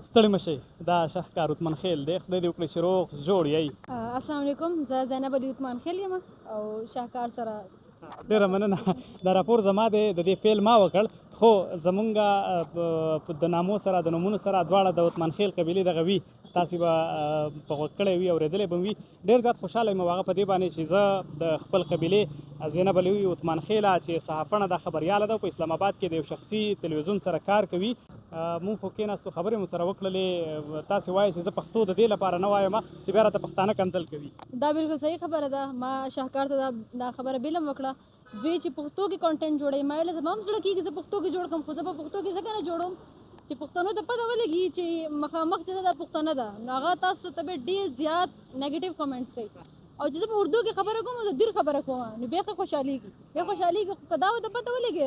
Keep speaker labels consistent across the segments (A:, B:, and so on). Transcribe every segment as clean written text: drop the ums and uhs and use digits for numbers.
A: ستړي مشئ دا شهکار عثمان خیل دی خدای دې وکړي چې روغ جوړ یی.
B: السلام علیکم، زه زینب علي عثمان خیل یم او شاهکار سره
A: ډېره مننه. دا راپور زما دی د دې پیل ما وکړ، خو زمونږ د نامو سره د نومونو سره دواړه د عثمان خیل قبیلې دغه وي، تاسې به په غوږ کړی وي اورېدلی به وي. ډېر زیات خوشحاله یم هغه په دې باندې چې زه د خپل قبیلې زینب علي عثمان خیله چې صحافڼه دا خبریاله ده په اسلام آباد کې د یو شخصي تلویزیون سره کار کوي. مونږ خو کېناستو خبرې مو سره وکړلې، تاسې وایئ چې زه پښتو د دې لپاره نه وایم چې بیا راته پښتانه کنځل کوي.
B: دا بالکل صحیح خبره ده. ما شاهکار ته دا خبره بیلم وکړه، وی چې پښتو کې کانټینټ جوړوي. ما ویل زما هم زړه کېږي زه پښتو کې جوړ کړم، خو زه په پښتو کې ځکه نه جوړوم چې پښتنو ته پته ولګي چې مخامخ چې دا پښتانه ده نو هغه تاسو ته به ډېر زیات نیګیټیو کمنټس کوي، او چې زه په اردو کې خبره کوم زه ډېر خبره کوم نو بیا ښه خوشحالېږي خو که دا ورته پته ولګي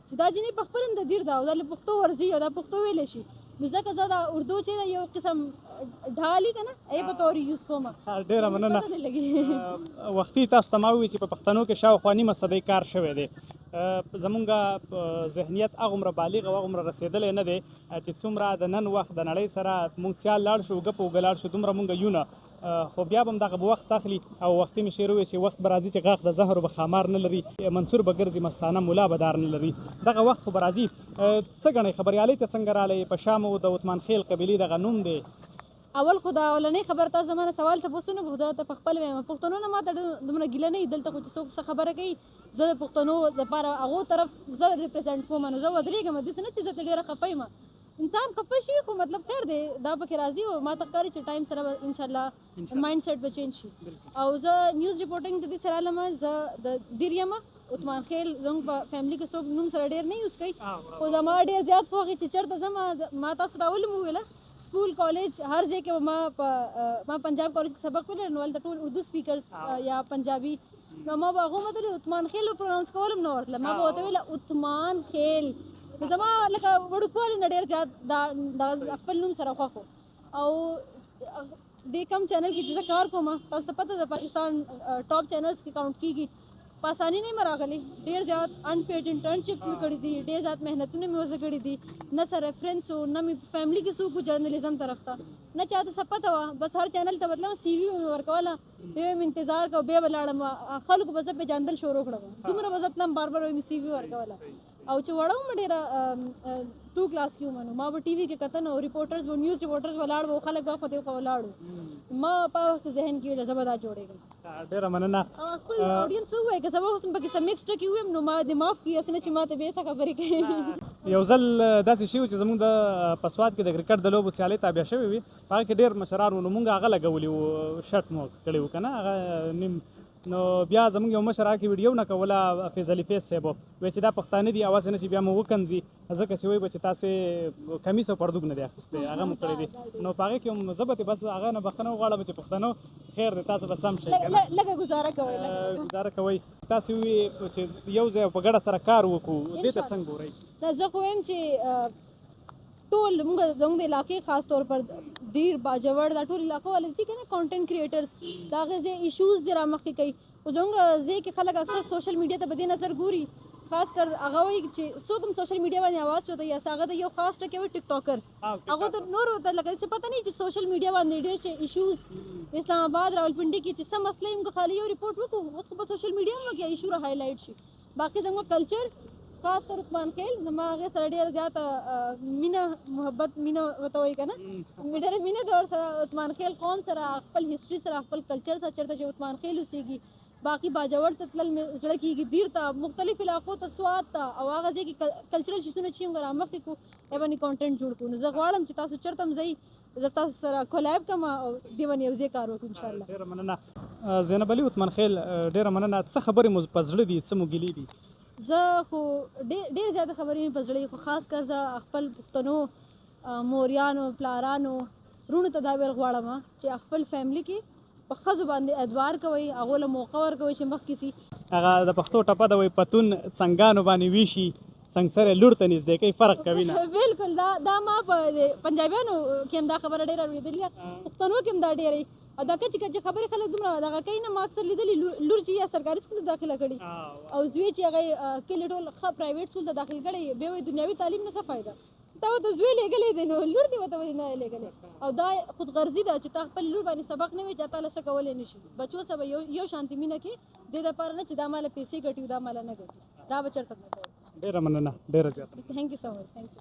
B: چې دا جینۍ په خپل هم د ډېر ده او دا له پښتو ورځي او دا پښتو ویلی شي نو ځکه زه دا اردو چې یو قسم ډالي که نه ای په طور یوز کوم.
A: ډېره مننه. وختي تاسو ته ما وویل چې په پښتنو کې شاوخوا نیمه صدۍ کار شوی دی. زمونږ ذهنیت هغومره بالغ او هغومره رسېدلی نه دی چې څومره د نن وخت د نړۍ سره مونږ سیال لاړ شو، اوږه په اوږه لاړ شو، دومره مونږ یو نه، خو بیا به هم دغه به وخت اخلي او وختي مې شعر وویل چې وخت به راځي چې غاښ د زهرو به خامار نه لري، منصور به ګرځي مستانه ملا به دار نه لري. دغه وخت خو به راځي. څه ګڼئ خبریالۍ ته څنګه رالی؟ په شا مو د عثمان خیل قبیلې دغه نوم دی.
B: اول خو دا اولنۍ خبره تاسو زما نه سوال تپوس نه کوئ، زه ورته په خپل وایم پښتنو نه ما ته دومره ګیله نه وي. دلته خو چې څوک څه خبره کوي زه د پښتنو دپاره هغو طرف زه ریپرزینټ کوم نو زه ودرېږم، داسې نه چې زه ته ډېره خفه یم. انسان خفه شي خو مطلب خیر دی، دا پکې راځي او ما ته ښکاري چې ټایم سره به انشاءالله مایند سیټ به چینج شي. او زه نیوز ریپورټینګ ته دې سره رالم، زه د دیر یم. عثمان خیل زموږ په فیملي کې څوک نوم سره ډېر نه یوز کوي، خو زما ډېر زیات خوښ چې چېرته ځم ما تاسو ته اول مو وویله سکول کالج هر ځای کې ما پنجاب کالج کې سبق ویلی نو هلته ټول اردو سپیکرز یا پنجابي نو ما به هغو مته عثمان خیل پروناونس کول هم نه ورتله، ما به ورته ویله عثمان خیل. زما لکه وړوکوالي نه ډېر زیات دا خپل نوم سره خوښ و. او دې کم چینل کې چې زه کار کوم تاسو ته پته ده پاکستان ټاپ چینلز کې کاونټ کېږي، په اساني نه یم راغلی، ډېر زیات انپیډ انټرنشپ مې کړي دي، ډېر زیات محنتونه مې ورسره کړي دي، نه سره ریفرنس و نه مې په فیملي کې څوک و جرنلیزم طرف ته نه چاته څه پته وه، بس هر چینل ته مطلب سی وي مې ورکوله، بیا مې انتظار کوه بیا به لاړم خلکو به زه پېژندل شروع کړم، دومره به زه تلم بار بار مې سی وي ورکوله. او چې وړه وم ډېره 2 کلاس کې وم نو ما به ټي وي کې کتل نو ریپورټرز به نیوز ریپورټرز ولاړ و خلک به خو دې خوا ولاړ و، ما په وخت ذهن کې ویله زه به دا جوړېږم.
A: ډېره مننه.
B: خپل اډینس ووایي که سبا اوس پکې څه مکس ټکي ویم نو ما دې معاف کړي، هسې نه چې ما ته بیا څه خبرې کوي.
A: یو ځل داسې شوي چې زموږ د په سوات کې د کرکټ د لوبو سیالۍ تابع شوې وي، په هغه کې ډېر مشران وو نو مونږ هغه لګولي وو، شرټ مو کړی وو که نه هغه نیم، نو بیا زموږ یو مشر هغه کې ویډیو نه کوله فیض علي فیض صاحب وایي چې دا پښتانه دي اواسې نه چې بیا مو وکنځي ځکه چې وایي به چې تاسې کمیس او پړدوک نه دی اخیستی هغه مو کړی دی نو په هغې کې هم زه به بس هغه نه بښنه وغواړم چې پښتنو خیر دی تاسو به سم شئ که نه
B: لږه ګزاره کوئ
A: ګزاره کوئ. تاسې ووایي چې یو ځای په ګډه سره کار وکړو دې ته څنګه ګورئ؟
B: زه خو وایم چې ټول زموږ د علاقې خاص طور پر دیر باجوړ دا ټول علاقو والے چې که نه کانټینټ کریټرز د هغې ځای ایشوز دې رامخکې کوي، خو زموږ ځای کې خلک اکثر سوشل میډیا ته په دې نظر ګوري، خاص کر هغه وایي چې څوک هم سوشل میډیا باندې اواز چوته یا هغه د یو خاص ټکی وایي ټیک ټاکر، هغو ته نور ورته لکه څه پته نه چې سوشل میډیا باندې ډېر شي ایشوز اسلام آباد راولپنډي کې چې څه مسله یې موږ خالي یو ریپورټ وکړو اوس خو په سوشل میډیا هم کې ایشو را هایلایټ شي. باقي زموږ کلچر خاص کر عثمان خیل زما هغې سره ډېره زیاته مینه محبت مینه ورته وایي که نه ډېره مینه ده ورسره عثمان خیل قوم سره خپل هسټري سره خپل کلچر ته چېرته چې عثمان خیل اوسېږي، باقي باجوړ ته تلل مې زړه کېږي، دیر ته مختلف علاقو ته سوات ته او هغه ځای کې کلچرل شیزونه چې موږ رامخکې کړو یا باندې کانټینټ جوړ کړو نو زه غواړم چې تاسو چېرته هم ځئ زه تاسو سره کولیب کړم او دې باندې یو ځای کار وکړو انشاءالله.
A: ډېره مننه. زینب علي عثمان خیل ډېره مننه. څه خبرې مو په زړه دي څه مو ګیلې دي؟
B: زه خو ډېر زیاته خبرې مې په زړه خو خاص کر زه خپل پښتنو موریانو پلارانو وروڼو ته دا ویل غواړم چې خپل فیملي کې په ښځو باندې ادوار کوئ، هغو له موقع ورکوئ چې مخکې سي.
A: هغه د پښتو ټپه ده وایي پتون څنګانو باندې ویشي څنګسرې لور ته نږدې کوي فرق کوي نه.
B: بالکل دا ما په پنجابیانو کې هم دا خبره ډېره اورېدلې ده، پښتنو کې هم دا ډېرې او دا کچې کچې خبرې خلک دومره دغه کوي نه. ما اکثر لیدلي لور چې یا سرکاري سکول ته داخله کړي او زوی چې هغه کلي ټول ښه پرایویټ سکول ته داخل کړی بیا وایي دنیاوي تعلیم نه څه فایده. تا ته زوی لېږلی دی نو لور دې ورته ولې نه لېږلی او دا خودغرضي ده چې تا خپل لور باندې سبق نه وي چې تا له څه کولی نه شي بچو سره به یو شانتي مینه کې دې دپاره نه چې دا ماله پیسې ګټي دا ماله نه ګټي دا به چېرته نه کوي
A: ډیره مننه ډیره زیاته
B: تھینک یو سو مچ تھینک یو